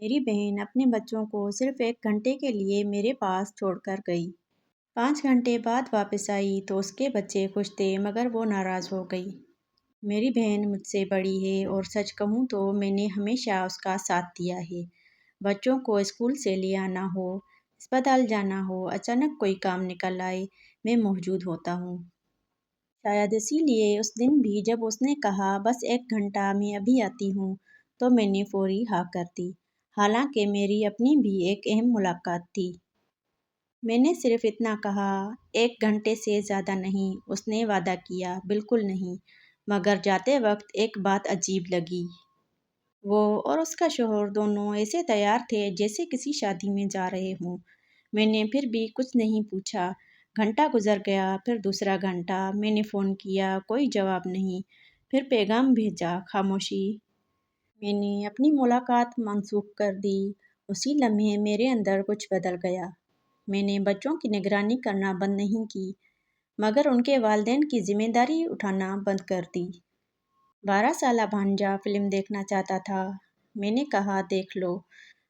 میری بہن اپنے بچوں کو صرف 1 گھنٹے کے لیے میرے پاس چھوڑ کر گئی۔ 5 گھنٹے بعد واپس آئی تو اس کے بچے خوش تھے مگر وہ ناراض ہو گئی۔ میری بہن مجھ سے بڑی ہے اور سچ کہوں تو میں نے ہمیشہ اس کا ساتھ دیا ہے۔ بچوں کو اسکول سے لے آنا ہو، اسپتال جانا ہو، اچانک کوئی کام نکل آئے، میں موجود ہوتا ہوں۔ شاید اسی لیے اس دن بھی جب اس نے کہا بس 1 گھنٹہ میں ابھی آتی ہوں تو میں نے فوری ہاں کر دی، حالانکہ میری اپنی بھی ایک اہم ملاقات تھی۔ میں نے صرف اتنا کہا، 1 گھنٹے سے زیادہ نہیں۔ اس نے وعدہ کیا، بالکل نہیں، مگر جاتے وقت ایک بات عجیب لگی۔ وہ اور اس کا شوہر دونوں ایسے تیار تھے جیسے کسی شادی میں جا رہے ہوں۔ میں نے پھر بھی کچھ نہیں پوچھا۔ گھنٹہ گزر گیا، پھر دوسرا گھنٹہ، میں نے فون کیا، کوئی جواب نہیں، پھر پیغام بھیجا، خاموشی۔ میں نے اپنی ملاقات منسوخ کر دی۔ اسی لمحے میرے اندر کچھ بدل گیا۔ میں نے بچوں کی نگرانی کرنا بند نہیں کی، مگر ان کے والدین کی ذمہ داری اٹھانا بند کر دی۔ 12 سالہ بھانجا فلم دیکھنا چاہتا تھا، میں نے کہا دیکھ لو۔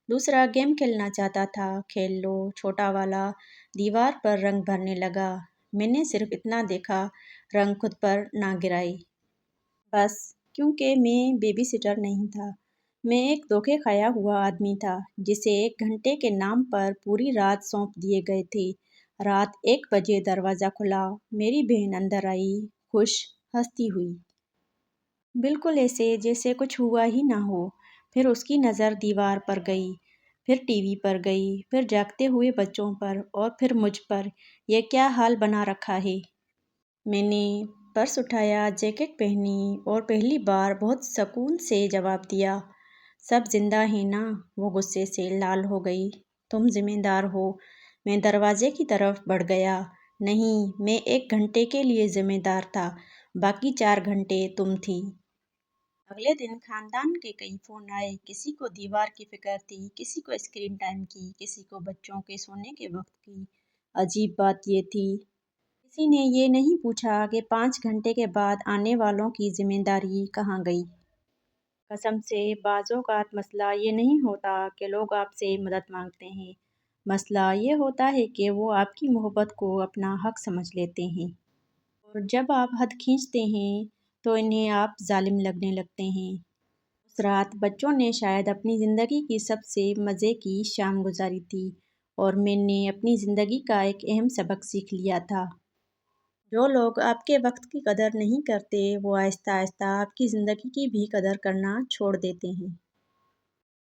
دوسرا گیم کھیلنا چاہتا تھا، کھیل لو۔ چھوٹا والا دیوار پر رنگ بھرنے لگا، میں نے صرف اتنا دیکھا، رنگ خود پر نہ گرائے۔ بس، کیونکہ میں بیبی سٹر نہیں تھا، میں ایک دھوکے کھایا ہوا آدمی تھا جسے 1 گھنٹے کے نام پر پوری رات سونپ دیے گئے تھے۔ رات 1 بجے دروازہ کھلا، میری بہن اندر آئی، خوش، ہنستی ہوئی۔ بالکل ایسے جیسے کچھ ہوا ہی نہ ہو۔ پھر اس کی نظر دیوار پر گئی، پھر ٹی وی پر گئی، پھر جاگتے ہوئے بچوں پر، اور پھر مجھ پر۔ یہ کیا حال بنا رکھا ہے؟ میں نے پرس اٹھایا، جیکٹ پہنی اور پہلی بار بہت سکون سے جواب دیا، سب زندہ ہیں نا؟ وہ غصے سے لال ہو گئی۔ تم ذمہ دار ہو۔ میں دروازے کی طرف بڑھ گیا۔ نہیں، میں 1 گھنٹے کے لیے ذمہ دار تھا، باقی 4 گھنٹے تم تھی۔ اگلے دن خاندان کے کئی فون آئے، کسی کو دیوار کی فکر تھی، کسی کو اسکرین ٹائم کی، کسی کو بچوں کے سونے کے وقت کی۔ عجیب بات یہ تھی، کسی نے یہ نہیں پوچھا کہ 5 گھنٹے کے بعد آنے والوں کی ذمہ داری کہاں گئی۔ قسم سے، بعض اوقات مسئلہ یہ نہیں ہوتا کہ لوگ آپ سے مدد مانگتے ہیں، مسئلہ یہ ہوتا ہے کہ وہ آپ کی محبت کو اپنا حق سمجھ لیتے ہیں، اور جب آپ حد کھینچتے ہیں تو انہیں آپ ظالم لگنے لگتے ہیں۔ اس رات بچوں نے شاید اپنی زندگی کی سب سے مزے کی شام گزاری تھی، اور میں نے اپنی زندگی کا ایک اہم سبق سیکھ لیا تھا۔ جو لوگ آپ کے وقت کی قدر نہیں کرتے، وہ آہستہ آہستہ آپ کی زندگی کی بھی قدر کرنا چھوڑ دیتے ہیں۔